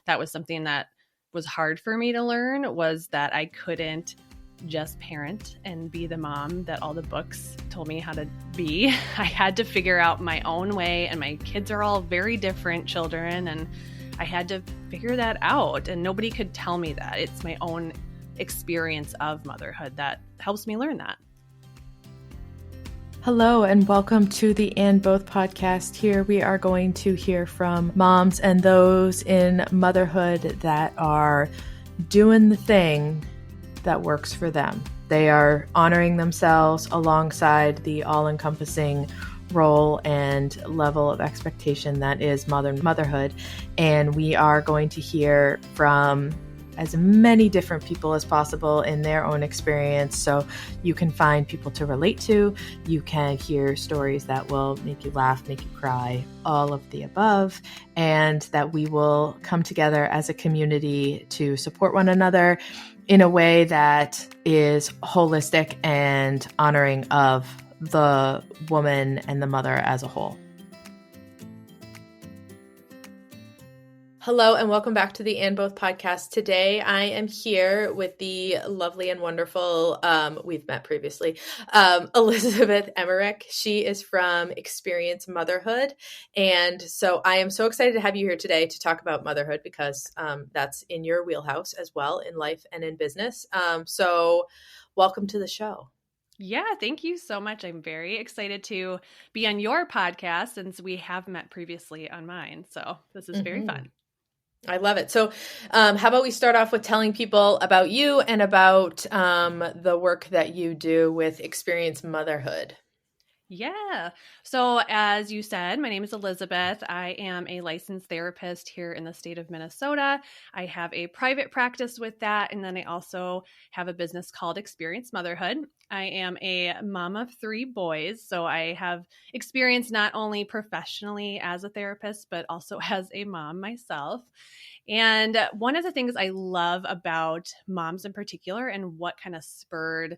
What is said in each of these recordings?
that was something that was hard for me to learn, was that I couldn't just parent and be the mom that all the books told me how to be. I had to figure out my own way, and my kids are all very different children, and I had to figure that out, and nobody could tell me that. It's my own experience of motherhood that helps me learn that. Hello and welcome to the And Both podcast. Here we are going to hear from moms and those in motherhood that are doing the thing that works for them. They are honoring themselves alongside the all-encompassing role and level of expectation that is motherhood. And we are going to hear from as many different people as possible in their own experience. So you can find people to relate to. You can hear stories that will make you laugh, make you cry, all of the above, and that we will come together as a community to support one another in a way that is holistic and honoring of the woman and the mother as a whole. Hello and welcome back to the And Both podcast. Today I am here with the lovely and wonderful, we've met previously, Elisabeth Emmerich. She is from Experience Motherhood. And so I am so excited to have you here today to talk about motherhood because that's in your wheelhouse as well in life and in business. So welcome to the show. Yeah, thank you so much. I'm very excited to be on your podcast since we have met previously on mine. So this is very fun. I love it. So how about we start off with telling people about you and about the work that you do with Experience Motherhood. Yeah. So as you said, my name is Elisabeth. I am a licensed therapist here in the state of Minnesota. I have a private practice with that. And then I also have a business called Experience Motherhood. I am a mom of 3 boys. So I have experience not only professionally as a therapist, but also as a mom myself. And one of the things I love about moms in particular and what kind of spurred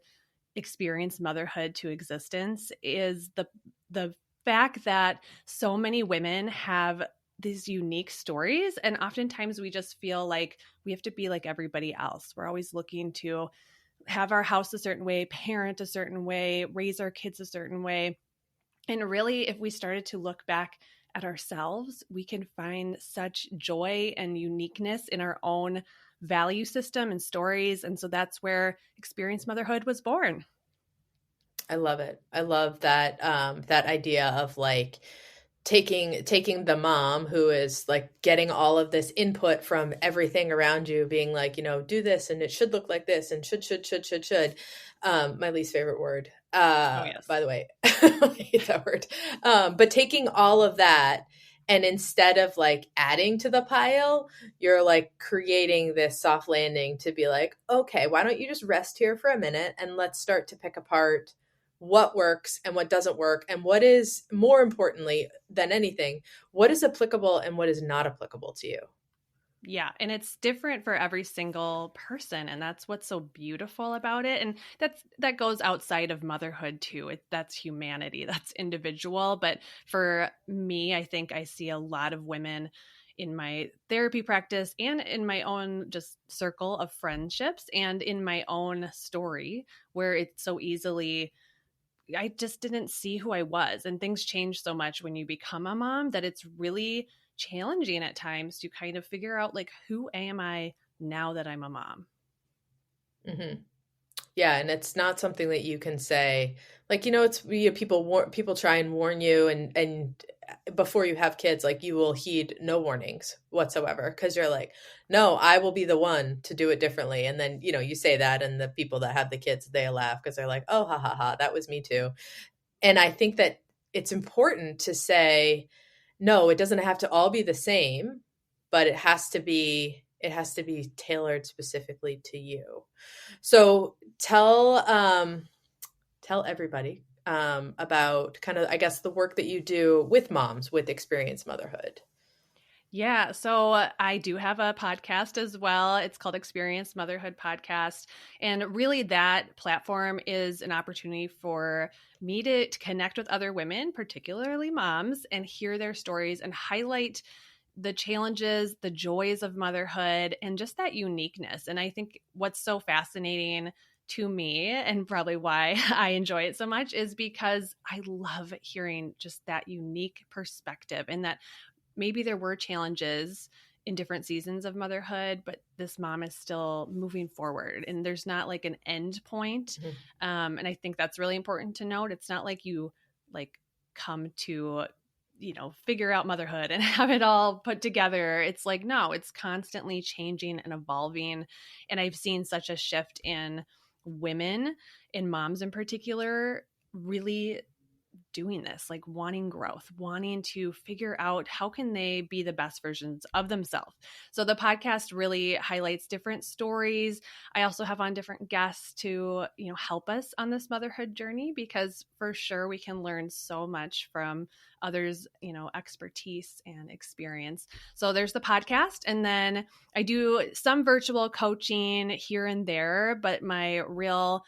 Experience Motherhood to existence is the fact that so many women have these unique stories, and oftentimes we just feel like we have to be like everybody else. We're always looking to have our house a certain way, parent a certain way, raise our kids a certain way. And really, if we started to look back at ourselves, we can find such joy and uniqueness in our own value system and stories. And so that's where Experience Motherhood was born. I love it. I love that that idea of like taking the mom who is like getting all of this input from everything around you, being like, you know, do this and it should look like this and should. My least favorite word. Yes. By the way, I hate that word. But taking all of that, and instead of like adding to the pile, you're like creating this soft landing to be like, okay, why don't you just rest here for a minute and let's start to pick apart what works and what doesn't work, and what is, more importantly than anything, what is applicable and what is not applicable to you. Yeah. And it's different for every single person. And that's what's so beautiful about it. And that goes outside of motherhood too. That's humanity, that's individual. But for me, I think I see a lot of women in my therapy practice and in my own just circle of friendships and in my own story where it's so easily, I just didn't see who I was. And things change so much when you become a mom that it's really challenging at times to kind of figure out like, who am I now that I'm a mom? Mm-hmm. Yeah. And it's not something that you can say, like, you know, it's people try and warn you and before you have kids, like you will heed no warnings whatsoever. Cause you're like, no, I will be the one to do it differently. And then, you know, you say that and the people that have the kids, they laugh because they're like, oh, ha, ha, ha, that was me too. And I think that it's important to say, no, it doesn't have to all be the same, but it has to be tailored specifically to you. So tell everybody about kind of, I guess, the work that you do with moms with Experience Motherhood. Yeah, so I do have a podcast as well. It's called Experience Motherhood Podcast. And really that platform is an opportunity for me to connect with other women, particularly moms, and hear their stories and highlight the challenges, the joys of motherhood, and just that uniqueness. And I think what's so fascinating to me, and probably why I enjoy it so much, is because I love hearing just that unique perspective, and that maybe there were challenges in different seasons of motherhood, but this mom is still moving forward and there's not like an end point. And I think that's really important to note. It's not like you like come to, figure out motherhood and have it all put together. It's like, no, it's constantly changing and evolving. And I've seen such a shift in women, in moms in particular, really doing this, like wanting growth, wanting to figure out how can they be the best versions of themselves. So the podcast really highlights different stories. I also have on different guests to, help us on this motherhood journey, because for sure we can learn so much from others, expertise and experience. So there's the podcast, and then I do some virtual coaching here and there, but my real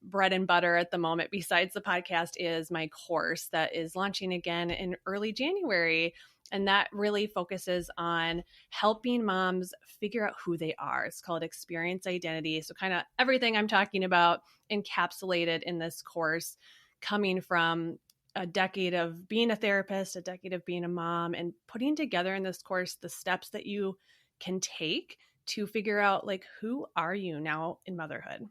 bread and butter at the moment, besides the podcast, is my course that is launching again in early January. And that really focuses on helping moms figure out who they are. It's called Experience Identity. So kind of everything I'm talking about encapsulated in this course, coming from a decade of being a therapist, a decade of being a mom, and putting together in this course the steps that you can take to figure out, like, who are you now in motherhood?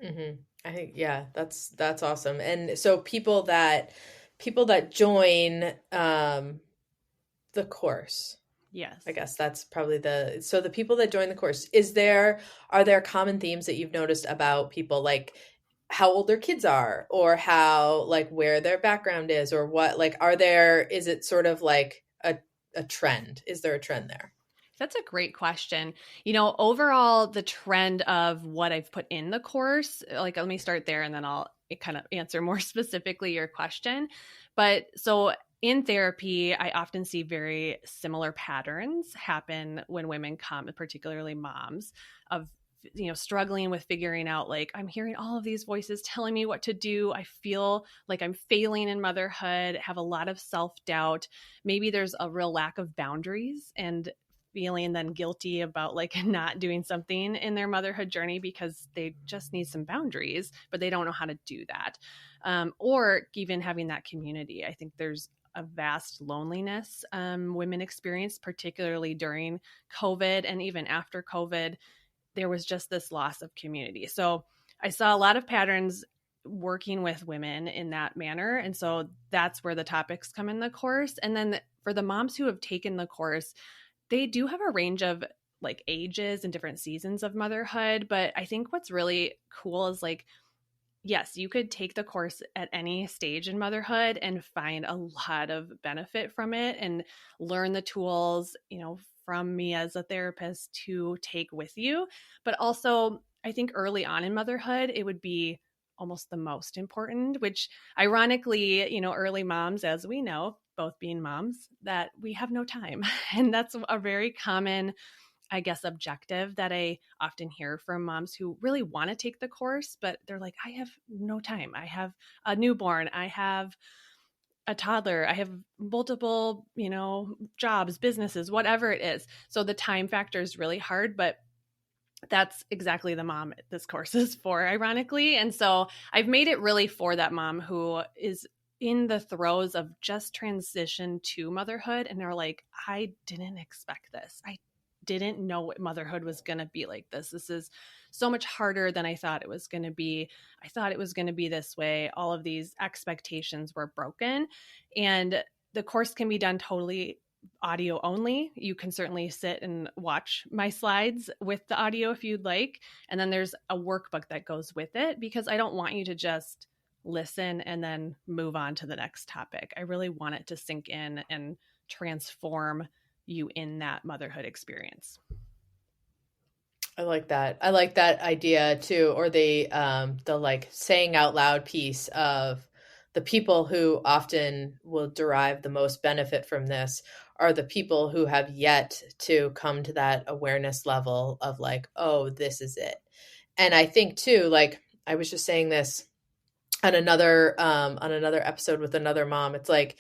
I think, yeah, that's awesome. And so people that join the course, Yes. I guess that's probably so the people that join the course, are there common themes that you've noticed about people, like how old their kids are, or how, like, where their background is, or what, like, is it sort of like a trend? Is there a trend there? That's a great question. Overall, the trend of what I've put in the course, like, let me start there and then I'll kind of answer more specifically your question. But so in therapy, I often see very similar patterns happen when women come, particularly moms, of struggling with figuring out, like, I'm hearing all of these voices telling me what to do. I feel like I'm failing in motherhood, have a lot of self-doubt. Maybe there's a real lack of boundaries, and feeling then guilty about, like, not doing something in their motherhood journey because they just need some boundaries, but they don't know how to do that. Or even having that community. I think there's a vast loneliness women experience, particularly during COVID, and even after COVID, there was just this loss of community. So I saw a lot of patterns working with women in that manner. And so that's where the topics come in the course. And then for the moms who have taken the course, they do have a range of, like, ages and different seasons of motherhood. But I think what's really cool is, like, yes, you could take the course at any stage in motherhood and find a lot of benefit from it and learn the tools, from me as a therapist to take with you. But also, I think early on in motherhood, it would be almost the most important, which ironically, early moms, as we know, both being moms, that we have no time. And that's a very common, I guess, objective that I often hear from moms who really want to take the course, but they're like, I have no time. I have a newborn. I have a toddler. I have multiple, jobs, businesses, whatever it is. So the time factor is really hard, but that's exactly the mom this course is for, ironically. And so I've made it really for that mom who is in the throes of just transition to motherhood, and they're like, I didn't expect this. I didn't know what motherhood was going to be like this. This is so much harder than I thought it was going to be. I thought it was going to be this way. All of these expectations were broken. And the course can be done totally audio only. You can certainly sit and watch my slides with the audio if you'd like. And then there's a workbook that goes with it, because I don't want you to just listen and then move on to the next topic. I really want it to sink in and transform you in that motherhood experience. I like that. I like that idea too, or the like saying out loud piece of the people who often will derive the most benefit from this are the people who have yet to come to that awareness level of, like, oh, this is it. And I think too, like, I was just saying this on another episode with another mom. It's like,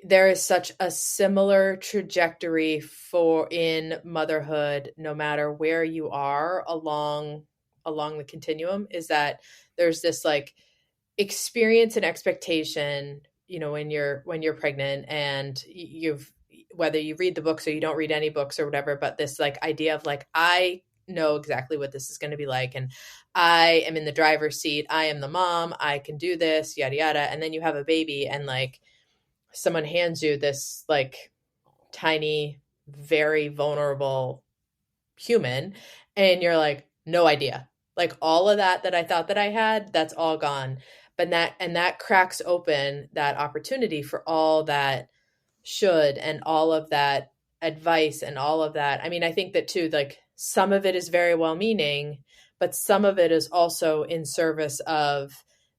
there is such a similar trajectory for in motherhood, no matter where you are along the continuum, is that there's this like experience and expectation, when you're pregnant, and you've, whether you read the books or you don't read any books or whatever, but this like idea of like, I know exactly what this is going to be like, and I am in the driver's seat, I am the mom, I can do this, yada yada. And then you have a baby, and like someone hands you this like tiny, very vulnerable human, and you're like, no idea. Like all of that I thought that I had, that's all gone. But that cracks open that opportunity for all that should, and all of that advice and all of that. I mean, I think that too, like some of it is very well meaning, but some of it is also in service of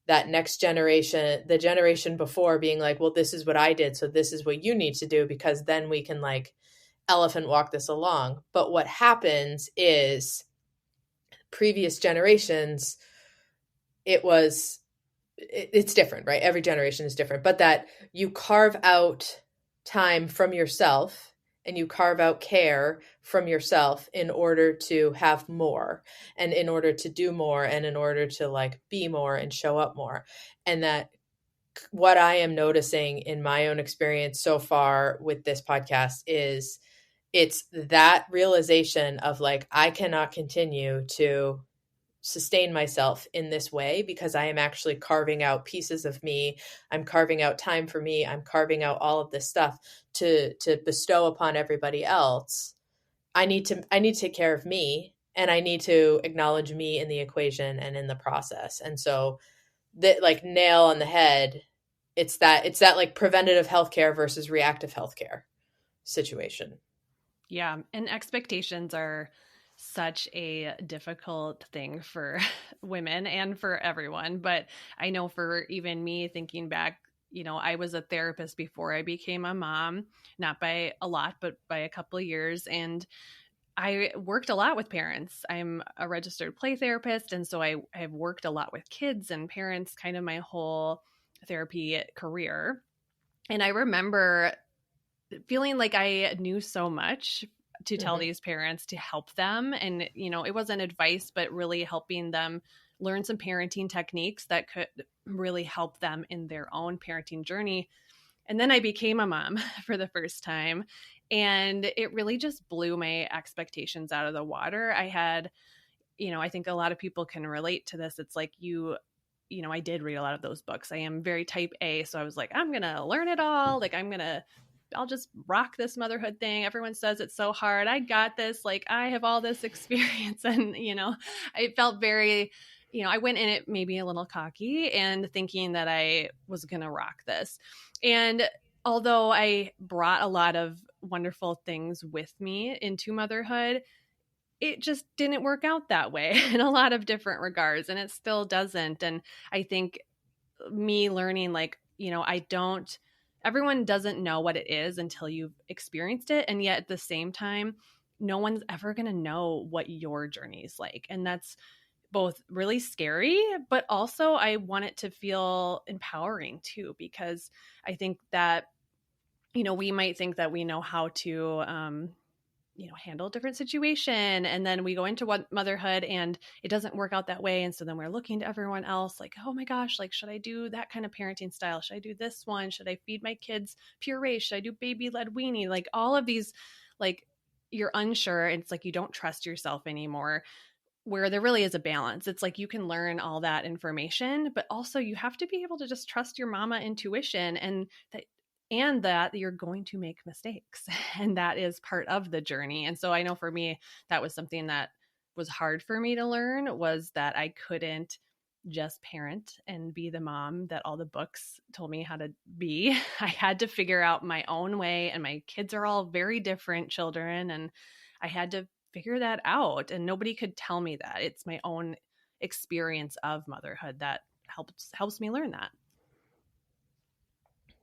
that next generation, the generation before, being like, well, this is what I did, so this is what you need to do, because then we can like elephant walk this along. But what happens is previous generations, it's different, right? Every generation is different, but that you carve out time from yourself, and you carve out care from yourself in order to have more, and in order to do more, and in order to like be more and show up more. And that what I am noticing in my own experience so far with this podcast is it's that realization of like, I cannot continue to sustain myself in this way, because I am actually carving out pieces of me. I'm carving out time for me. I'm carving out all of this stuff to bestow upon everybody else. I need to take care of me, and I need to acknowledge me in the equation and in the process. And so that like nail on the head, it's that like preventative healthcare versus reactive healthcare situation. Yeah. And expectations are such a difficult thing for women and for everyone. But I know for even me, thinking back, I was a therapist before I became a mom, not by a lot, but by a couple of years. And I worked a lot with parents. I'm a registered play therapist. And so I've worked a lot with kids and parents kind of my whole therapy career. And I remember feeling like I knew so much to tell Mm-hmm. these parents to help them. And, it wasn't advice, but really helping them learn some parenting techniques that could really help them in their own parenting journey. And then I became a mom for the first time. And it really just blew my expectations out of the water. I had, I think a lot of people can relate to this. It's like I did read a lot of those books. I am very type A. So I was like, I'm going to learn it all. Like, I'll just rock this motherhood thing. Everyone says it's so hard. I got this. Like, I have all this experience. And, I felt very, I went in it maybe a little cocky and thinking that I was going to rock this. And although I brought a lot of wonderful things with me into motherhood, it just didn't work out that way in a lot of different regards. And it still doesn't. And I think me learning, like, everyone doesn't know what it is until you've experienced it. And yet at the same time, no one's ever going to know what your journey is like. And that's both really scary, but also I want it to feel empowering too, because I think that, we might think that we know how to, handle a different situation. And then we go into motherhood and it doesn't work out that way. And so then we're looking to everyone else like, oh my gosh, like, should I do that kind of parenting style? Should I do this one? Should I feed my kids puree? Should I do baby led weenie? Like all of these, like, you're unsure. It's like you don't trust yourself anymore, where there really is a balance. It's like you can learn all that information, but also you have to be able to just trust your mama intuition, and that you're going to make mistakes. And that is part of the journey. And so I know for me, that was something that was hard for me to learn, was that I couldn't just parent and be the mom that all the books told me how to be. I had to figure out my own way, and my kids are all very different children, and I had to figure that out. And nobody could tell me that. It's my own experience of motherhood that helps me learn that.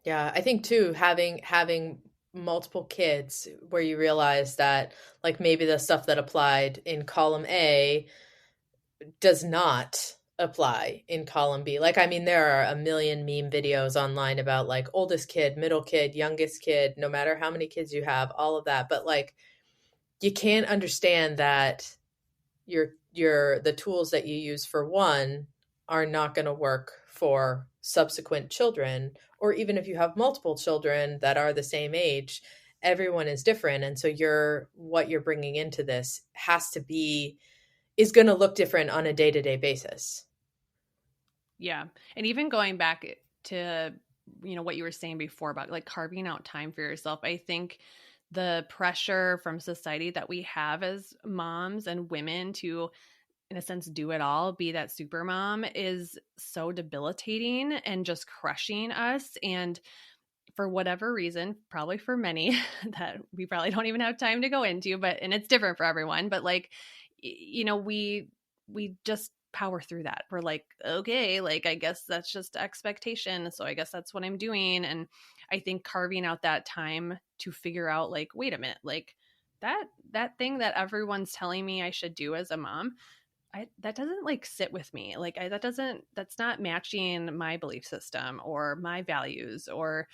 Yeah, I think too, having multiple kids, where you realize that like maybe the stuff that applied in column A does not apply in column B. Like, I mean, there are a million meme videos online about like oldest kid, middle kid, youngest kid, no matter how many kids you have, all of that. But like, you can't understand that the tools that you use for one are not going to work for subsequent children, or even if you have multiple children that are the same age, everyone is different. And so what you're bringing into this is going to look different on a day-to-day basis. Yeah. And even going back to, what you were saying before about like carving out time for yourself, I think the pressure from society that we have as moms and women to, in a sense, do it all, be that super mom, is so debilitating and just crushing us. And for whatever reason, probably for many that we probably don't even have time to go into, and it's different for everyone, but like, we just power through that. We're like, okay, like, I guess that's just expectation. So I guess that's what I'm doing. And I think carving out that time to figure out like, wait a minute, like that thing that everyone's telling me I should do as a mom, that doesn't like sit with me. Like that's not matching my belief system or my values, or,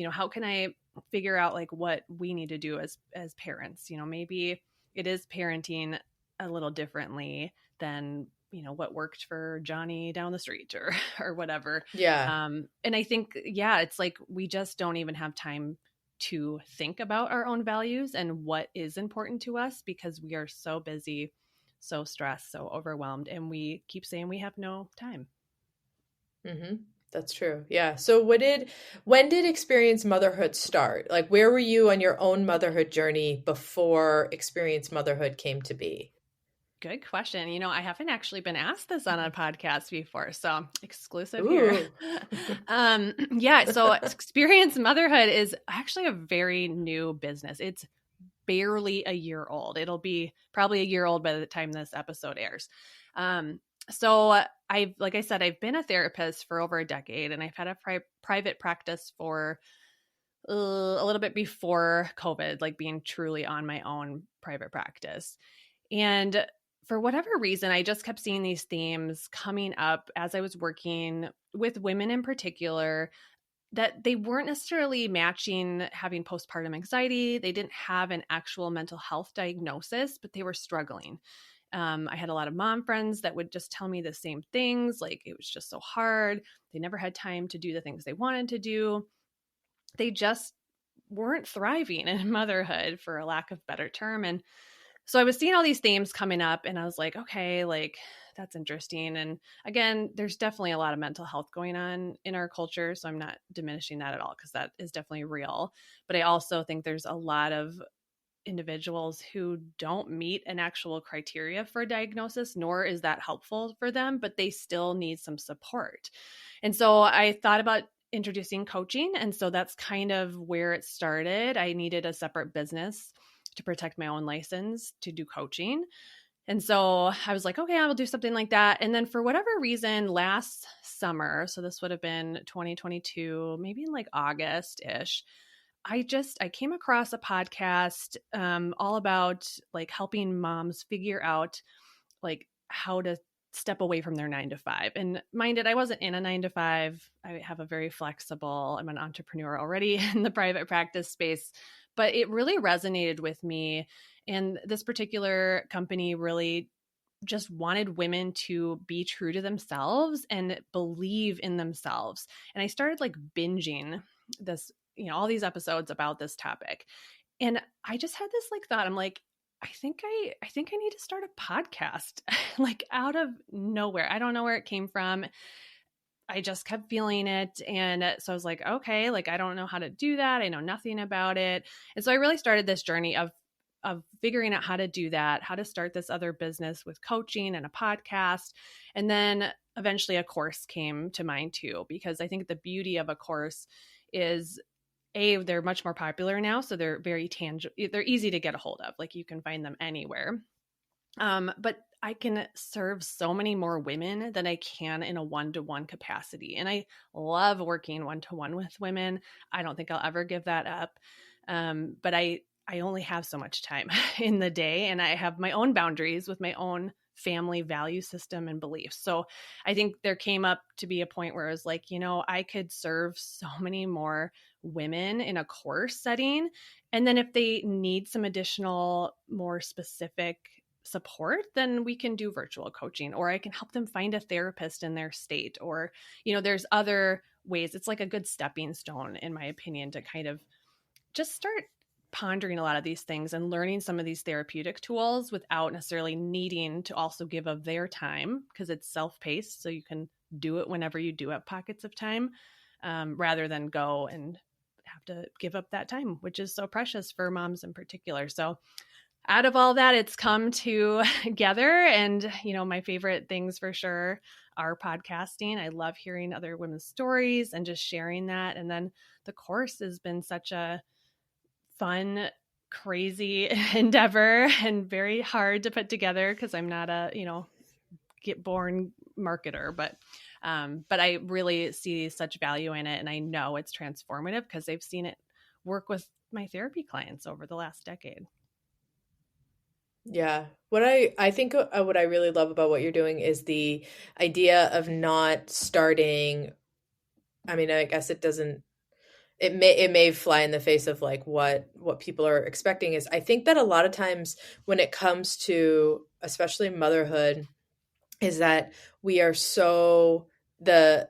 how can I figure out like what we need to do as parents? Maybe it is parenting a little differently than, what worked for Johnny down the street or whatever. Yeah. And I think, yeah, it's like we just don't even have time to think about our own values and what is important to us because we are so busy, so stressed, so overwhelmed, and we keep saying we have no time. Mm-hmm. That's true. Yeah. So when did Experience Motherhood start? Like, where were you on your own motherhood journey before Experience Motherhood came to be? Good question. I haven't actually been asked this on a podcast before, so exclusive here. Ooh. Yeah. So Experience Motherhood is actually a very new business. It's barely a year old. It'll be probably a year old by the time this episode airs. So like I said, I've been a therapist for over a decade, and I've had a private practice for a little bit before COVID, like being truly on my own private practice. And for whatever reason, I just kept seeing these themes coming up as I was working with women in particular, that they weren't necessarily matching having postpartum anxiety. They didn't have an actual mental health diagnosis, but they were struggling. I had a lot of mom friends that would just tell me the same things, like it was just so hard. They never had time to do the things they wanted to do. They just weren't thriving in motherhood, for a lack of better term. And so I was seeing all these themes coming up, and I was like, okay, like that's interesting. And again, there's definitely a lot of mental health going on in our culture. So I'm not diminishing that at all, because that is definitely real. But I also think there's a lot of individuals who don't meet an actual criteria for a diagnosis, nor is that helpful for them, but they still need some support. And so I thought about introducing coaching. And so that's kind of where it started. I needed a separate business to protect my own license to do coaching. And so I was like, okay, I will do something like that. And then for whatever reason, last summer, so this would have been 2022, maybe in like August-ish, I came across a podcast all about like helping moms figure out like how to step away from their 9 to 5. And mind it, I wasn't in a 9 to 5. I have a very flexible, I'm an entrepreneur already in the private practice space, but it really resonated with me. And this particular company really just wanted women to be true to themselves and believe in themselves. And I started like binging this, all these episodes about this topic. And I just had this like thought, I'm like, I think I need to start a podcast like out of nowhere. I don't know where it came from. I just kept feeling it. And so I was like, okay, like I don't know how to do that. I know nothing about it. And so I really started this journey of figuring out how to do that, how to start this other business with coaching and a podcast. And then eventually a course came to mind too, because I think the beauty of a course is they're much more popular now. So they're very tangible. They're easy to get a hold of. Like you can find them anywhere. But I can serve so many more women than I can in a one-to-one capacity. And I love working one-to-one with women. I don't think I'll ever give that up. But I only have so much time in the day, and I have my own boundaries with my own family value system and beliefs. So I think there came up to be a point where it was like, I could serve so many more women in a course setting. And then if they need some additional, more specific support, then we can do virtual coaching, or I can help them find a therapist in their state, or, there's other ways. It's like a good stepping stone, in my opinion, to kind of just start pondering a lot of these things and learning some of these therapeutic tools without necessarily needing to also give of their time, because it's self-paced. So you can do it whenever you do have pockets of time, rather than go and have to give up that time, which is so precious for moms in particular. So out of all that, it's come together. And, my favorite things for sure are podcasting. I love hearing other women's stories and just sharing that. And then the course has been such a fun, crazy endeavor and very hard to put together because I'm not a, get born marketer, but I really see such value in it. And I know it's transformative because I've seen it work with my therapy clients over the last decade. Yeah. I think what I really love about what you're doing is the idea of not starting. I mean, I guess it may fly in the face of like what people are expecting. Is I think that a lot of times when it comes to especially motherhood, is that we are so the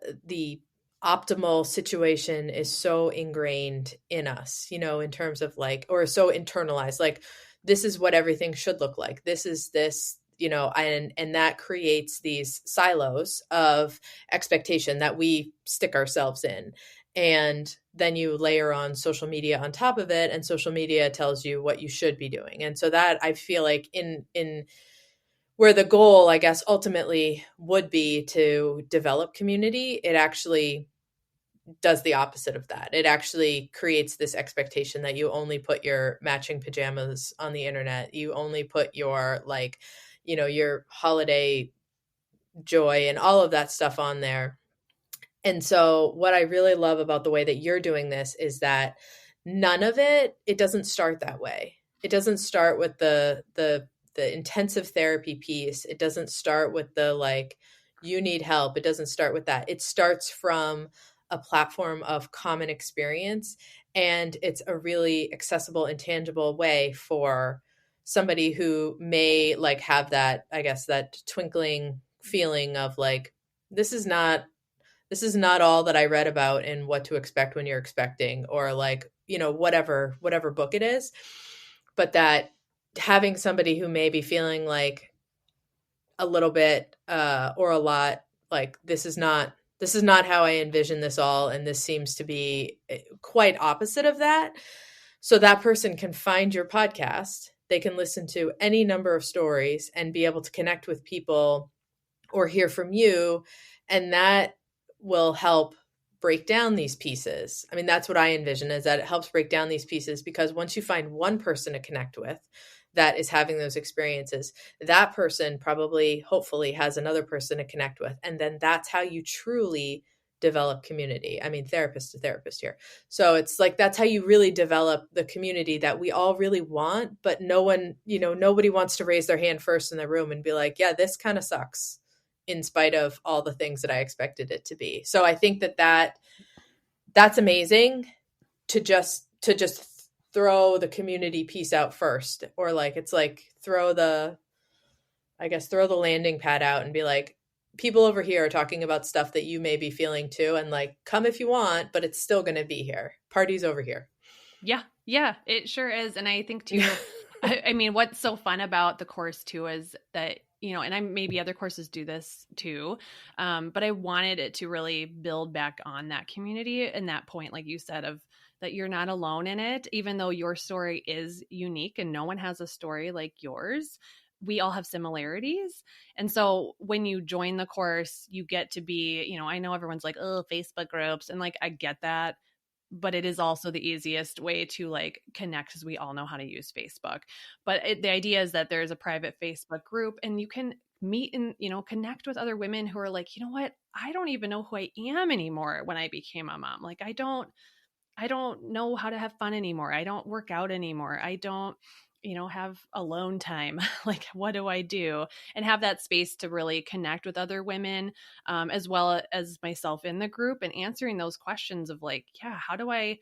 optimal situation is so ingrained in us, in terms of like, or so internalized, like this is what everything should look like. This is this, and that creates these silos of expectation that we stick ourselves in. And then you layer on social media on top of it, and social media tells you what you should be doing. And so that I feel like in where the goal, I guess, ultimately would be to develop community, it actually does the opposite of that. It actually creates this expectation that you only put your matching pajamas on the internet. You only put your like, your holiday joy and all of that stuff on there. And so what I really love about the way that you're doing this is that none of it doesn't start that way. It doesn't start with the intensive therapy piece. It doesn't start with the like, you need help. It doesn't start with that. It starts from a platform of common experience, and it's a really accessible and tangible way for somebody who may like have that, I guess, that twinkling feeling of like, this is not all that I read about in What to Expect When You're Expecting, or like, whatever book it is, but that having somebody who may be feeling like a little bit or a lot like this is not how I envision this all, and this seems to be quite opposite of that. So that person can find your podcast, they can listen to any number of stories and be able to connect with people or hear from you, and that will help break down these pieces. I mean, that's what I envision, is that it helps break down these pieces, because once you find one person to connect with that is having those experiences, that person probably, hopefully, has another person to connect with. And then that's how you truly develop community. I mean, therapist to therapist here. So it's like, that's how you really develop the community that we all really want, but no one, nobody wants to raise their hand first in the room and be like, yeah, this kind of sucks, in spite of all the things that I expected it to be. So I think that's amazing to just throw the community piece out first, or like, it's like throw the landing pad out and be like, people over here are talking about stuff that you may be feeling too, and like, come if you want, but it's still going to be here. Party's over here. Yeah, it sure is. And I think too, I mean, what's so fun about the course too is that, and maybe other courses do this too, but I wanted it to really build back on that community and that point, like you said, of that you're not alone in it, even though your story is unique and no one has a story like yours. We all have similarities. And so when you join the course, you get to be, I know everyone's like, oh, Facebook groups. And like, I get that, but it is also the easiest way to like connect, because we all know how to use Facebook. But the idea is that there's a private Facebook group, and you can meet and, connect with other women who are like, you know what, I don't even know who I am anymore when I became a mom. Like, I don't know how to have fun anymore. I don't work out anymore. have alone time. Like, what do I do? And have that space to really connect with other women, as well as myself in the group, and answering those questions of like, yeah, how do I,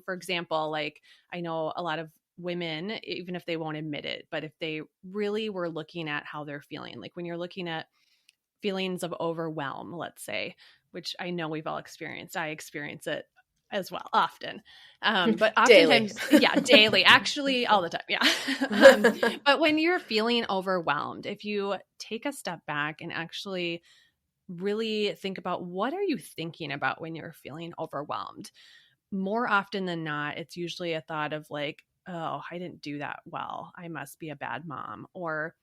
for example, like I know a lot of women, even if they won't admit it, but if they really were looking at how they're feeling, like when you're looking at feelings of overwhelm, let's say, which I know we've all experienced. I experience it as well often. But Daily. oftentimes, yeah, daily, actually all the time. Yeah. But when you're feeling overwhelmed, if you take a step back and actually really think about what are you thinking about when you're feeling overwhelmed, more often than not, it's usually a thought of like, oh, I didn't do that well. I must be a bad mom, or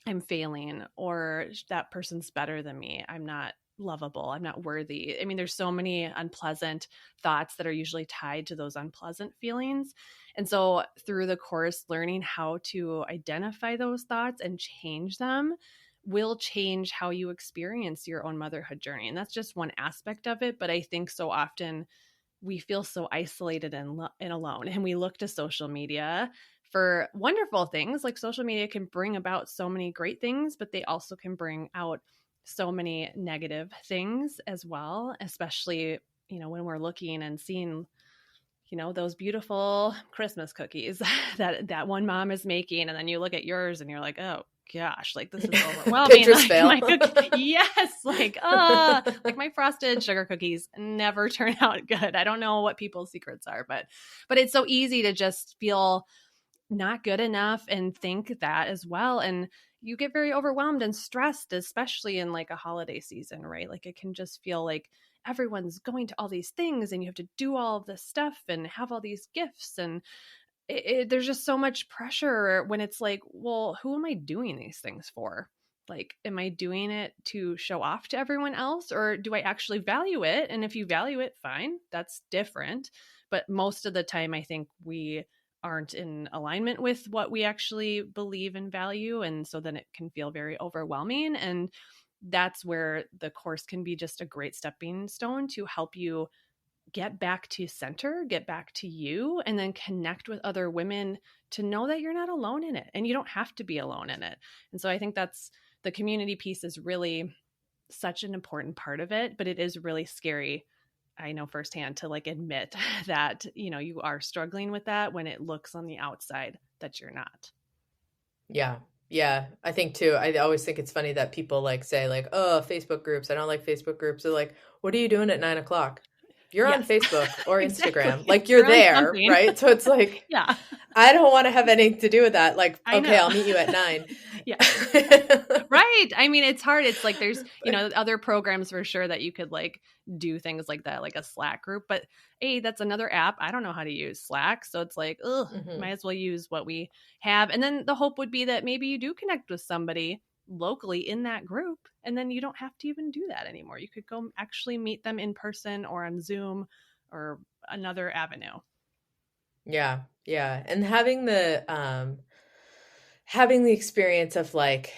I'm failing, or that person's better than me. I'm not lovable. I'm not worthy. I mean, there's so many unpleasant thoughts that are usually tied to those unpleasant feelings. And so through the course, learning how to identify those thoughts and change them will change how you experience your own motherhood journey. And that's just one aspect of it. But I think so often we feel so isolated and alone, and we look to social media for wonderful things. Like, social media can bring about so many great things, but they also can bring out so many negative things as well, especially, when we're looking and seeing, those beautiful Christmas cookies that one mom is making, and then you look at yours and you're like, oh gosh, like this is overwhelming. Pinterest Like fail. my yes, like my frosted sugar cookies never turn out good. I don't know what people's secrets are, but it's so easy to just feel not good enough and think that as well. And you get very overwhelmed and stressed, especially in like a holiday season, right? Like, it can just feel like everyone's going to all these things and you have to do all of this stuff and have all these gifts. And there's just so much pressure when it's like, well, who am I doing these things for? Like, am I doing it to show off to everyone else, or do I actually value it? And if you value it, fine, that's different. But most of the time, I think we aren't in alignment with what we actually believe and value. And so then it can feel very overwhelming. And that's where the course can be just a great stepping stone to help you get back to center, get back to you, and then connect with other women to know that you're not alone in it, and you don't have to be alone in it. And so I think that's the community piece is really such an important part of it, but it is really scary. I know firsthand to like admit that, you are struggling with that when it looks on the outside that you're not. Yeah. Yeah. I think too, I always think it's funny that people like say like, oh, Facebook groups. I don't like Facebook groups. They're like, what are you doing at 9:00? You're on Yes. Facebook or Exactly. Instagram. Like you're there, right? So it's like, yeah, I don't want to have anything to do with that. Like, I okay, know. I'll meet you at 9. Yeah. Right. I mean, it's hard. It's like there's, other programs for sure that you could like do things like that, like a Slack group. But hey, that's another app. I don't know how to use Slack. So it's like, might as well use what we have. And then the hope would be that maybe you do connect with somebody locally in that group, and then you don't have to even do that anymore. You could go actually meet them in person or on Zoom or another avenue. Yeah. Yeah. And having the experience of like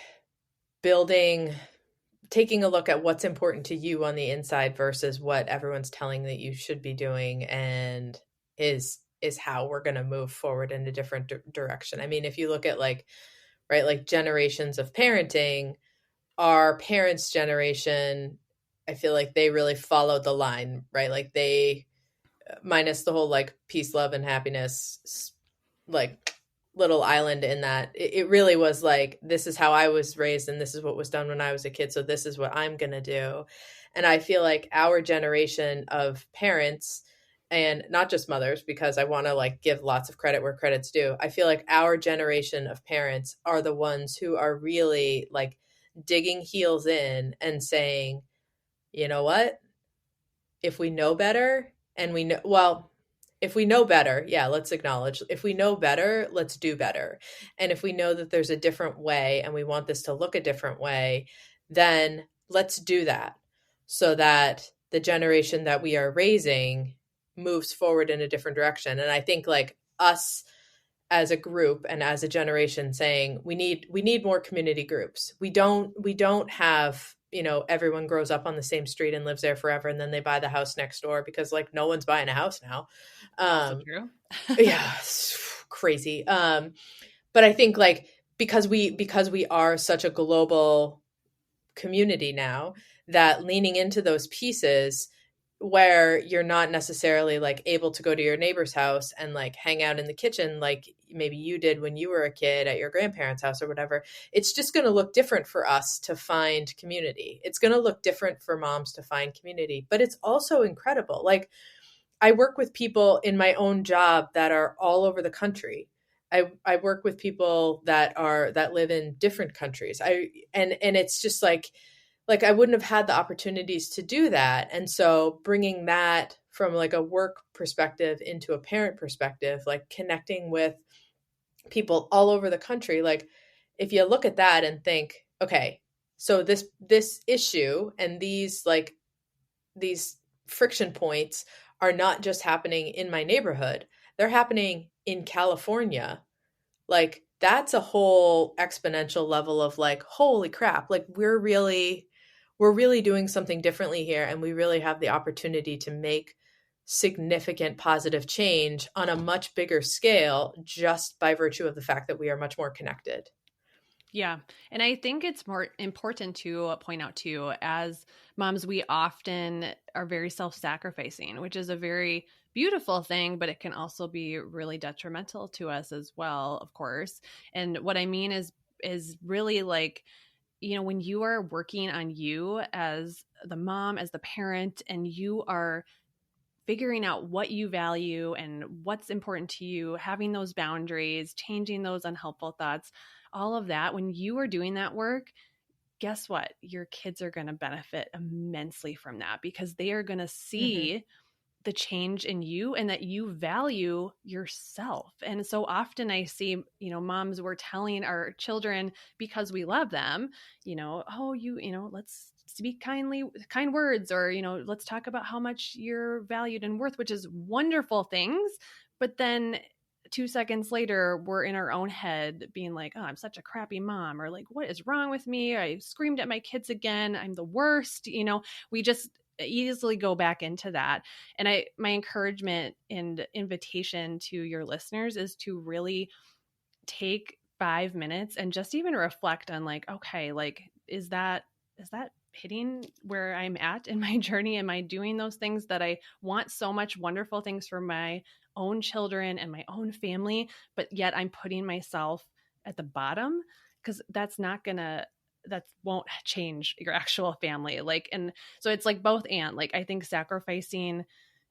taking a look at what's important to you on the inside versus what everyone's telling that you should be doing, and is how we're going to move forward in a different direction. I mean, if you look at like, right, like generations of parenting, our parents' generation, I feel like they really followed the line, right? Like they, minus the whole like peace, love, and happiness, like little island in that, it really was like, this is how I was raised and this is what was done when I was a kid, so this is what I'm gonna do. And I feel like our generation of parents, and not just mothers, because I want to like give lots of credit where credit's due, I feel like our generation of parents are the ones who are really like digging heels in and saying, you know what, if we know better, and we know, well, if we know better, yeah, let's acknowledge, if we know better, let's do better. And if we know that there's a different way and we want this to look a different way, then let's do that, so that the generation that we are raising moves forward in a different direction. And I think like us as a group and as a generation saying we need more community groups. We don't have, everyone grows up on the same street and lives there forever, and then they buy the house next door, because like no one's buying a house now. Also um true. yeah, it's crazy. But I think like because we are such a global community now, that leaning into those pieces where you're not necessarily like able to go to your neighbor's house and like hang out in the kitchen like maybe you did when you were a kid at your grandparents' house or whatever. It's just going to look different for us to find community. It's going to look different for moms to find community, but it's also incredible. Like, I work with people in my own job that are all over the country. I work with people that live in different countries. And it's just like I wouldn't have had the opportunities to do that. And so bringing that from like a work perspective into a parent perspective, like connecting with people all over the country, like if you look at that and think, okay, so this issue and these friction points are not just happening in my neighborhood, they're happening in California. Like that's a whole exponential level of like, holy crap, like we're really doing something differently here, and we really have the opportunity to make significant positive change on a much bigger scale just by virtue of the fact that we are much more connected. Yeah. And I think it's more important to point out too, as moms, we often are very self sacrificing, which is a very beautiful thing, but it can also be really detrimental to us as well, of course. And what I mean is really like, when you are working on you as the mom, as the parent, and you are figuring out what you value and what's important to you, having those boundaries, changing those unhelpful thoughts, all of that, when you are doing that work, guess what? Your kids are going to benefit immensely from that because they are going to Mm-hmm. see the change in you and that you value yourself. And so often I see, moms, we're telling our children because we love them, oh, let's speak kind words, or, let's talk about how much you're valued and worth, which is wonderful things. But then 2 seconds later, we're in our own head being like, oh, I'm such a crappy mom, or like, what is wrong with me? I screamed at my kids again. I'm the worst. We just easily go back into that. And my encouragement and invitation to your listeners is to really take 5 minutes and just even reflect on like, okay, like, is that hitting where I'm at in my journey? Am I doing those things that I want so much wonderful things for my own children and my own family, but yet I'm putting myself at the bottom? Because that won't change your actual family. Like, and so it's like both and like, I think sacrificing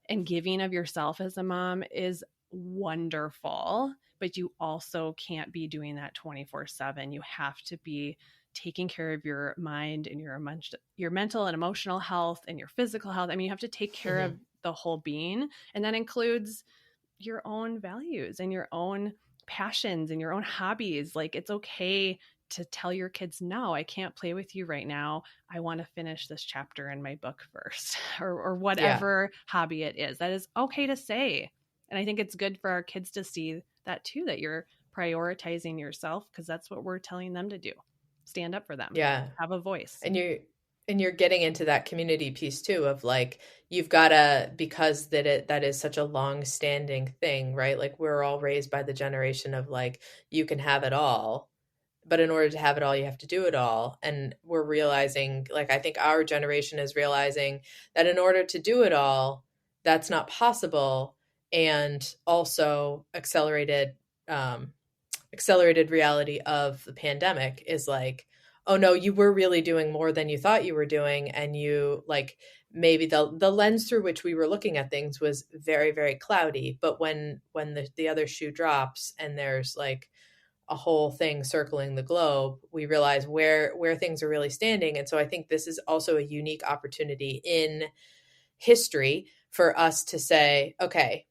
and giving of yourself as a mom is wonderful, but you also can't be doing that 24/7. You have to be taking care of your mind and your mental and emotional health and your physical health. I mean, you have to take care Mm-hmm. of the whole being, and that includes your own values and your own passions and your own hobbies. Like, it's okay to tell your kids, no, I can't play with you right now. I want to finish this chapter in my book first, or Yeah. whatever hobby it is. That is okay to say. And I think it's good for our kids to see that too, that you're prioritizing yourself, because that's what we're telling them to do. Stand up for them, Yeah. have a voice. And you're getting into that community piece too of like you've got to, because that is such a long standing thing, right? Like we're all raised by the generation of like you can have it all, but in order to have it all you have to do it all. And we're realizing, like I think our generation is realizing that in order to do it all, that's not possible. And also um accelerated reality of the pandemic is like, oh no, you were really doing more than you thought you were doing. And you like maybe the lens through which we were looking at things was very, very cloudy. But when the other shoe drops and there's like a whole thing circling the globe, we realize where things are really standing. And so I think this is also a unique opportunity in history for us to say, okay,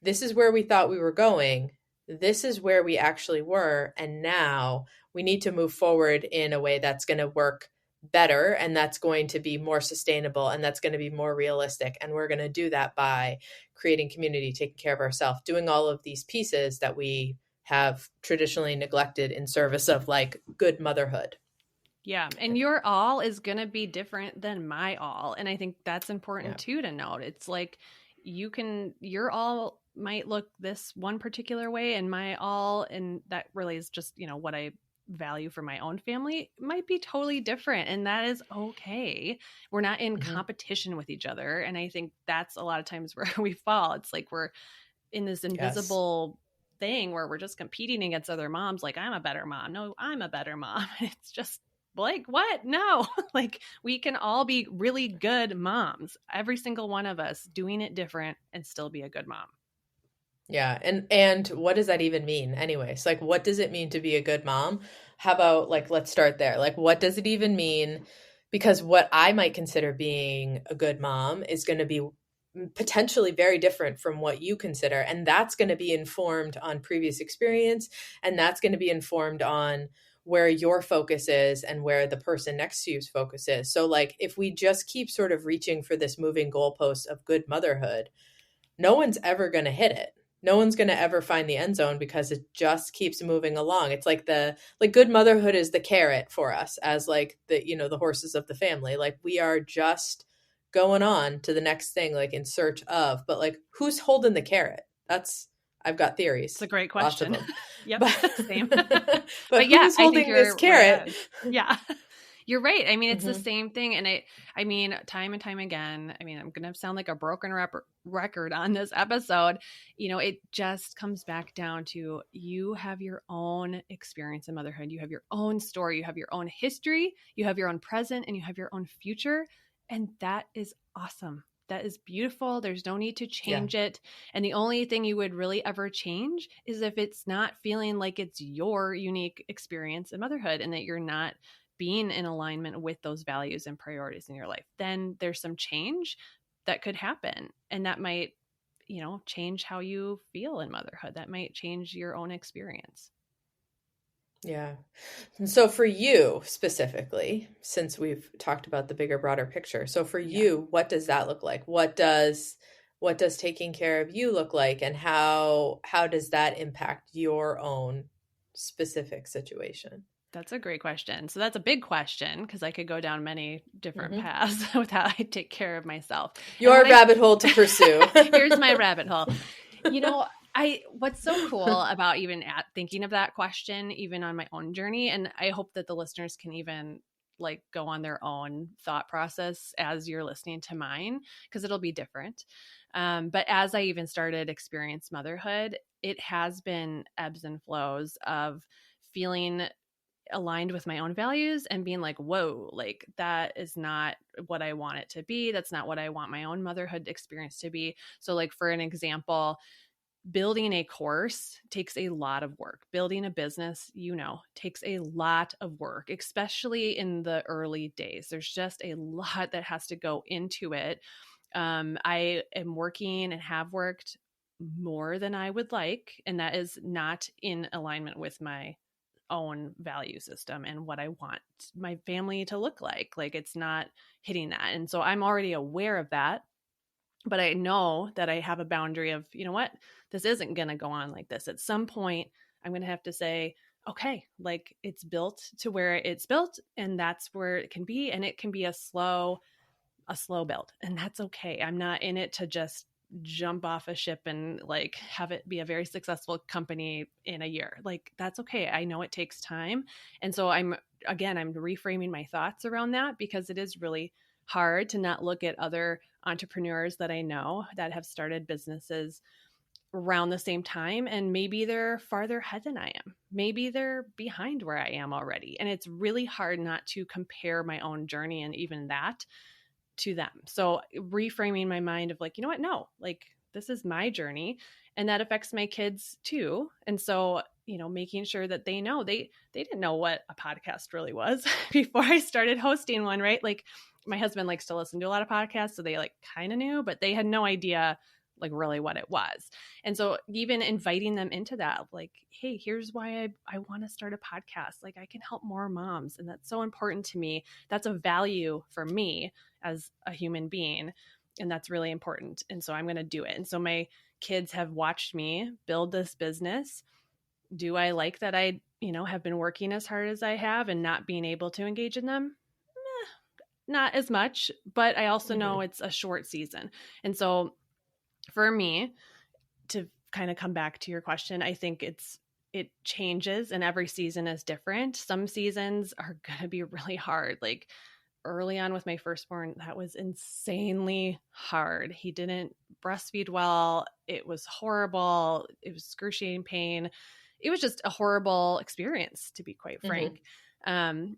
this is where we thought we were going. This is where we actually were. And now we need to move forward in a way that's going to work better and that's going to be more sustainable and that's going to be more realistic. And we're going to do that by creating community, taking care of ourselves, doing all of these pieces that we have traditionally neglected in service of like good motherhood. Yeah. And your all is going to be different than my all. And I think that's important Yeah. too to note. It's like your all might look this one particular way, and my all, and that really is just, what I value for my own family might be totally different. And that is okay. We're not in Mm-hmm. competition with each other. And I think that's a lot of times where we fall. It's like we're in this Yes. invisible thing where we're just competing against other moms. Like, I'm a better mom. No, I'm a better mom. It's just like, what? No. Like, we can all be really good moms, every single one of us doing it different and still be a good mom. Yeah. And what does that even mean anyways? Like, what does it mean to be a good mom? How about, like, let's start there. Like, what does it even mean? Because what I might consider being a good mom is going to be potentially very different from what you consider. And that's going to be informed on previous experience. And that's going to be informed on where your focus is and where the person next to you's focus is. So, like, if we just keep sort of reaching for this moving goalpost of good motherhood, no one's ever going to hit it. No one's going to ever find the end zone because it just keeps moving along. It's like good motherhood is the carrot for us as like the horses of the family. Like, we are just going on to the next thing, like in search of, but like, who's holding the carrot? I've got It's a theories, great lots of question. them. Yep. But, Same. but But yeah, who's I think holding this you're right carrot? on. Yeah. You're right. I mean, it's the Mm-hmm. same thing. And I mean, time and time again, I mean, I'm going to sound like a broken record on this episode. It just comes back down to you have your own experience in motherhood. You have your own story. You have your own history. You have your own present, and you have your own future. And that is awesome. That is beautiful. There's no need to Yeah. change it. And the only thing you would really ever change is if it's not feeling like it's your unique experience in motherhood and that you're not being in alignment with those values and priorities in your life. Then there's some change that could happen. And that might, change how you feel in motherhood. That might change your own experience. Yeah. And so for you specifically, since we've talked about the bigger, broader picture, so for Yeah. you, what does that look like? What does taking care of you look like, and how does that impact your own specific situation? That's a great question. So that's a big question because I could go down many different Hmm. paths with how I take care of myself. And Your rabbit hole to pursue. here's my rabbit hole. What's so cool about even thinking of that question, even on my own journey, and I hope that the listeners can even like go on their own thought process as you're listening to mine, because it'll be different. But as I even started Experience Motherhood, it has been ebbs and flows of feeling aligned with my own values and being like, whoa, like that is not what I want it to be. That's not what I want my own motherhood experience to be. So, like, for an example, building a course takes a lot of work. Building a business, takes a lot of work, especially in the early days. There's just a lot that has to go into it. I am working and have worked more than I would like, and that is not in alignment with my own value system and what I want my family to look like. Like, it's not hitting that. And so I'm already aware of that, but I know that I have a boundary of, what, this isn't going to go on like this. At some point, I'm going to have to say, okay, like, it's built to where it's built, and that's where it can be. And it can be a slow build, and that's okay. I'm not in it to just jump off a ship and like have it be a very successful company in a year. Like, that's okay. I know it takes time. And so I'm reframing my thoughts around that, because it is really hard to not look at other entrepreneurs that I know that have started businesses around the same time, and maybe they're farther ahead than I am. Maybe they're behind where I am already. And it's really hard not to compare my own journey and even that to them. So reframing my mind of like, you know what? No, like, this is my journey, and that affects my kids too. And so, making sure that they know they didn't know what a podcast really was before I started hosting one, right? Like, my husband likes to listen to a lot of podcasts, so they like kind of knew, but they had no idea like really what it was. And so even inviting them into that, like, hey, here's why I want to start a podcast. Like, I can help more moms, and that's so important to me. That's a value for me as a human being, and that's really important. And so I'm going to do it. And so my kids have watched me build this business Do I like that I, have been working as hard as I have and not being able to engage in them? Not as much, but I also know Mm-hmm. it's a short season. And so for me, to kind of come back to your question, I think it changes and every season is different. Some seasons are going to be really hard. Like early on with my firstborn, that was insanely hard. He didn't breastfeed well. It was horrible. It was excruciating pain. It was just a horrible experience, to be quite Mm-hmm. frank.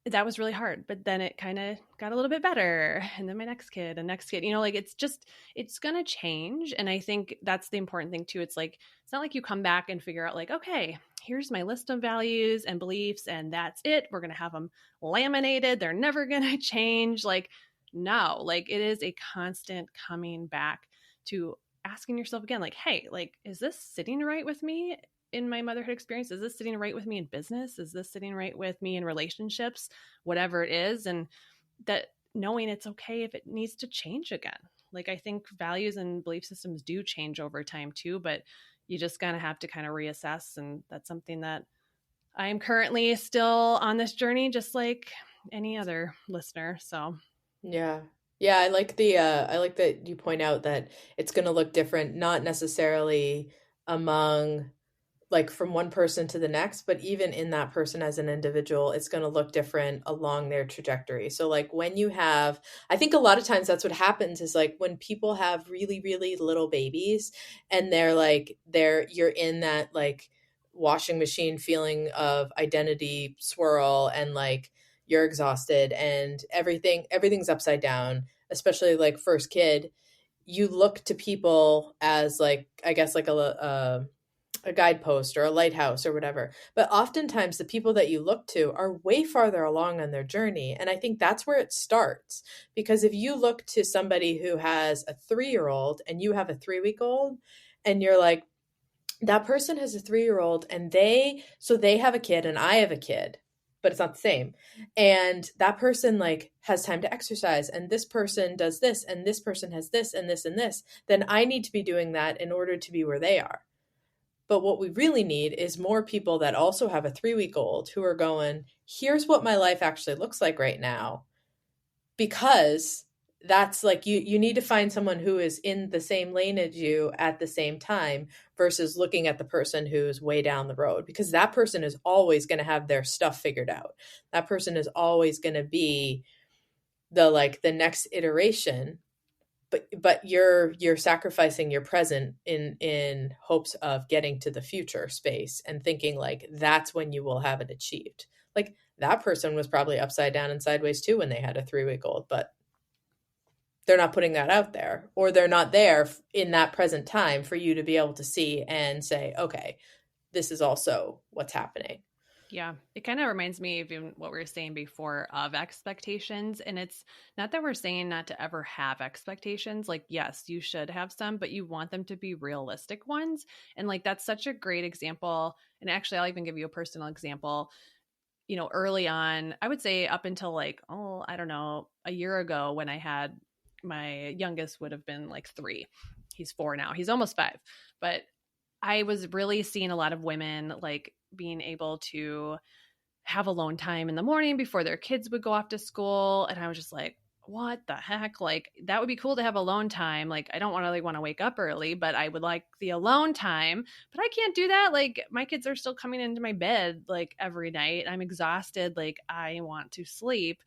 That was really hard, but then it kind of got a little bit better. And then my next kid and next kid, like it's going to change. And I think that's the important thing too. It's like, it's not like you come back and figure out like, okay, here's my list of values and beliefs and that's it. We're going to have them laminated. They're never going to change. Like, no, like it is a constant coming back to asking yourself again, like, hey, like, is this sitting right with me in my motherhood experience? Is this sitting right with me in business? Is this sitting right with me in relationships? Whatever it is. And that knowing it's okay if it needs to change again. Like I think values and belief systems do change over time too, but you just kind of have to kind of reassess. And that's something that I am currently still on this journey, just like any other listener. So Yeah. Yeah, I like that you point out that it's going to look different, not necessarily among like from one person to the next, but even in that person as an individual, it's going to look different along their trajectory. So like when you have, I think a lot of times that's what happens is like when people have really, really little babies and you're in that like washing machine feeling of identity swirl and like you're exhausted and everything's upside down, especially like first kid, you look to people as like, I guess like a guidepost or a lighthouse or whatever. But oftentimes, the people that you look to are way farther along on their journey. And I think that's where it starts. Because if you look to somebody who has a 3-year old and you have a 3-week old, and you're like, that person has a 3-year old and they have a kid and I have a kid, but it's not the same. And that person like has time to exercise and this person does this and this person has this and this and this, then I need to be doing that in order to be where they are. But what we really need is more people that also have a 3-week old who are going, here's what my life actually looks like right now. Because that's like you need to find someone who is in the same lane as you at the same time versus looking at the person who's way down the road, because that person is always going to have their stuff figured out. That person is always going to be the next iteration, but you're sacrificing your present in hopes of getting to the future space and thinking like that's when you will have it achieved. Like that person was probably upside down and sideways too when they had a 3-week old, but they're not putting that out there, or they're not there in that present time for you to be able to see and say, okay, this is also what's happening. yeah, it kind of reminds me of even what we were saying before of expectations. And it's not that we're saying not to ever have expectations. Like, yes, you should have some, but you want them to be realistic ones. And like, that's such a great example. And actually, I'll even give you a personal example. Early on, I would say up until like, oh, I don't know, a year ago when I had my youngest would have been like 3. He's 4 now. He's almost 5. But I was really seeing a lot of women like being able to have alone time in the morning before their kids would go off to school. And I was just like, what the heck? Like, that would be cool to have alone time. Like, I don't really want to wake up early, but I would like the alone time. But I can't do that. Like, my kids are still coming into my bed like every night. I'm exhausted. Like, I want to sleep.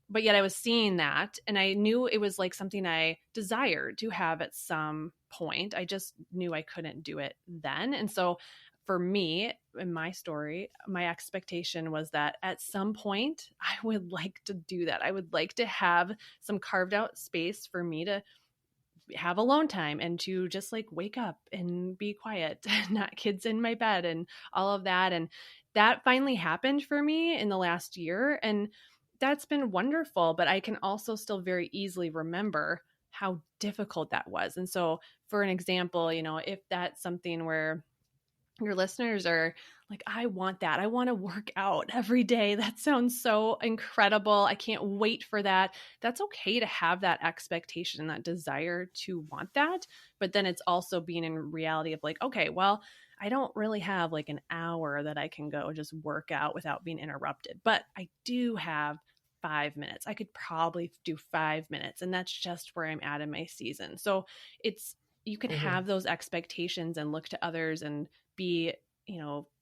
But yet I was seeing that and I knew it was like something I desired to have at some point. I just knew I couldn't do it then. And so for me, in my story, my expectation was that at some point I would like to do that. I would like to have some carved out space for me to have alone time and to just like wake up and be quiet, not kids in my bed and all of that. And that finally happened for me in the last year. And that's been wonderful. But I can also still very easily remember how difficult that was. And so, for an example, if that's something where your listeners are like, I want that. I want to work out every day. That sounds so incredible. I can't wait for that. That's okay to have that expectation, that desire to want that. But then it's also being in reality of like, okay, well, I don't really have like an hour that I can go just work out without being interrupted, but I do have 5 minutes. I could probably do 5 minutes, and that's just where I'm at in my season. So it's, you can Mm-hmm. have those expectations and look to others and be,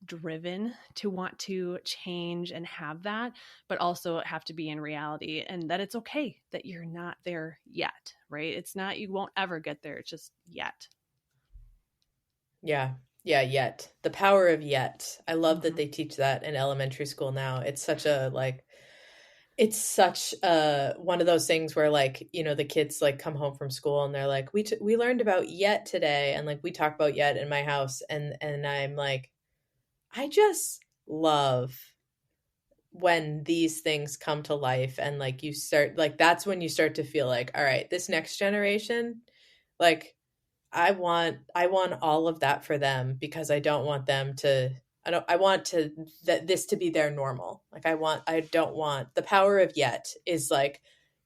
driven to want to change and have that, but also have to be in reality, and that it's okay that you're not there yet, right? It's not, you won't ever get there. It's just yet. Yeah. Yeah, yet. The power of yet. I love that Mm-hmm. they teach that in elementary school now. It's such a like it's such one of those things where like, the kids like come home from school and they're like, we learned about yet today, and like we talk about yet in my house, and I'm like, I just love when these things come to life, and like you start like that's when you start to feel like, all right, this next generation, like I want all of that for them, because I don't want them to I want to that this to be their normal. Like I don't want the power of yet is like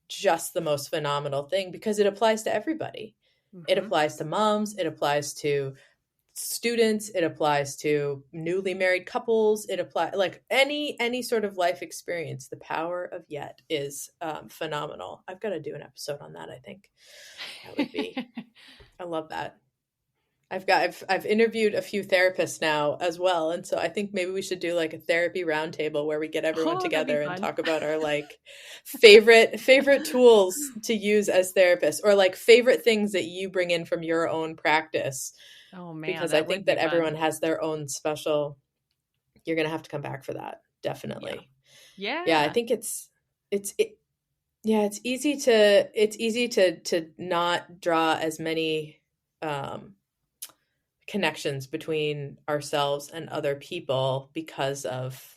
just the most phenomenal thing, because it applies to everybody. It Mm-hmm. applies to moms, it applies to students, it applies to newly married couples, it applies like any sort of life experience. The power of yet is phenomenal. I've got to do an episode on that. I think that would be, I love that. I've interviewed a few therapists now as well, and so I think maybe we should do like a therapy roundtable where we get everyone Oh, that'd be together and fun. talk about our like favorite tools to use as therapists, or like favorite things that you bring in from your own practice, Oh man, because I that would think be that fun. everyone has their own special. You're going to have to come back for that, Yeah. definitely. Yeah, I Yeah. think it's yeah, it's easy to not draw as many um connections between ourselves and other people because of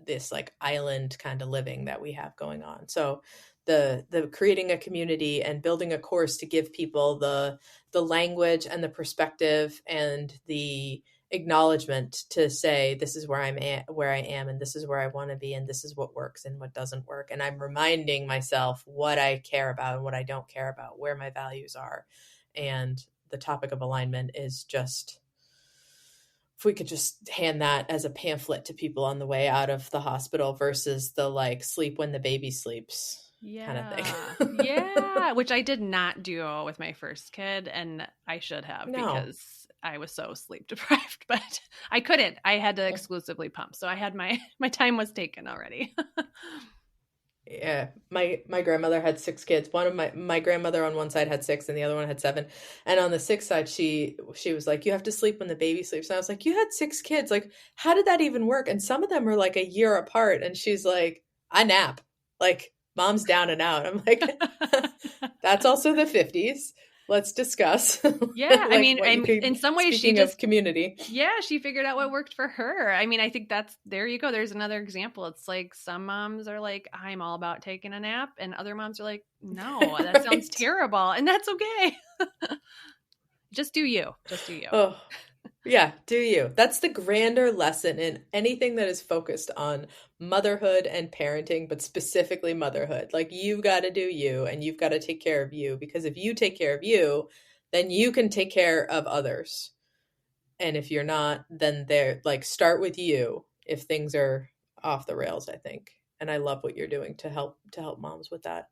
this like island kind of living that we have going on. So the creating a community and building a course to give people the language and the perspective and the acknowledgement to say, this is where where I am, and this is where I want to be, and this is what works and what doesn't work, and I'm reminding myself what I care about and what I don't care about, where my values are. And the topic of alignment is just, if we could just hand that as a pamphlet to people on the way out of the hospital versus the like sleep when the baby sleeps kind of Yeah. thing. Yeah. Which I did not do with my first kid, and I should have, No. because I was so sleep deprived, but I couldn't. I had to exclusively pump. So I had my time was taken already. Yeah, my grandmother had six kids. One of my grandmother on one side had six, and the other one had seven. And on the sixth side, she was like, "You have to sleep when the baby sleeps." And I was like, "You had six kids. Like, how did that even work?" And some of them are like a year apart. And she's like, "I nap. Like, mom's down and out." I'm like, "That's also the '50s. Let's discuss Yeah. I like mean, what you could." in some ways she Speaking just, of community, yeah, she figured out what worked for her. I mean, I think that's, there you go. There's another example. It's like some moms are like, I'm all about taking a nap, and other moms are like, no, that sounds right? terrible. And that's okay. Just do you. Just do you. Oh, yeah, do you? That's the grander lesson in anything that is focused on motherhood and parenting, but specifically motherhood. Like, you've got to do you, and you've got to take care of you, because if you take care of you, then you can take care of others. And if you're not, then they're like, start with you if things are off the rails, I think. And I love what you're doing to help moms with that.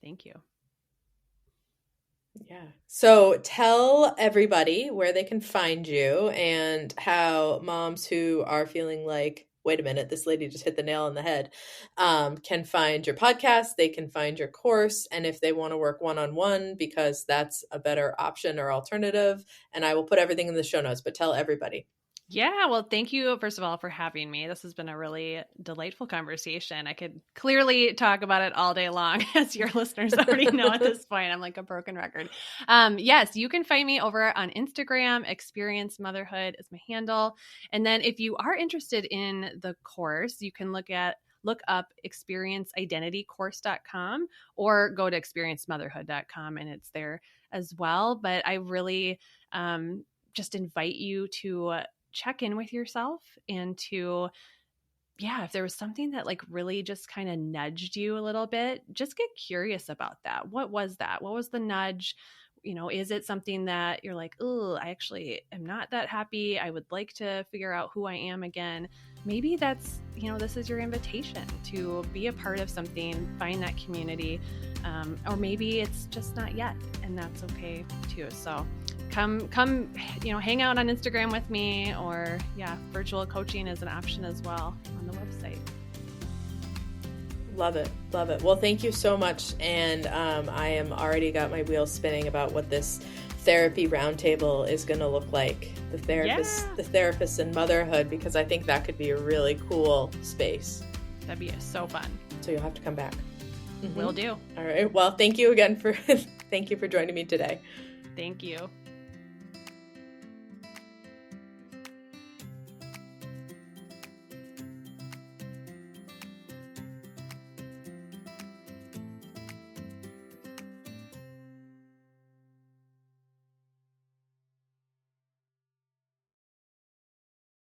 Thank you. Yeah. So tell everybody where they can find you, and how moms who are feeling like, wait a minute, this lady just hit the nail on the head, can find your podcast, they can find your course, and if they want to work one-on-one, because that's a better option or alternative. And I will put everything in the show notes, but tell everybody. Yeah, well, thank you, first of all, for having me. This has been a really delightful conversation. I could clearly talk about it all day long, as your listeners already know at this point. I'm like a broken record. Yes, you can find me over on Instagram. Experience Motherhood is my handle. And then if you are interested in the course, you can look up experienceidentitycourse.com, or go to experiencemotherhood.com, and it's there as well. But I really just invite you to check in with yourself, and to, yeah, if there was something that like really just kind of nudged you a little bit, just get curious about that. What was that? What was the nudge? is it something that you're like, oh, I actually am not that happy. I would like to figure out who I am again. Maybe that's, this is your invitation to be a part of something, find that community. Or maybe it's just not yet, and that's okay too. So come, hang out on Instagram with me, or virtual coaching is an option as well on the website. Love it. Love it. Well, thank you so much. And I am already got my wheels spinning about what this therapy roundtable is going to look like. The therapists and motherhood, because I think that could be a really cool space. That'd be so fun. So you'll have to come back. Will do. All right. Well, thank you again thank you for joining me today. Thank you.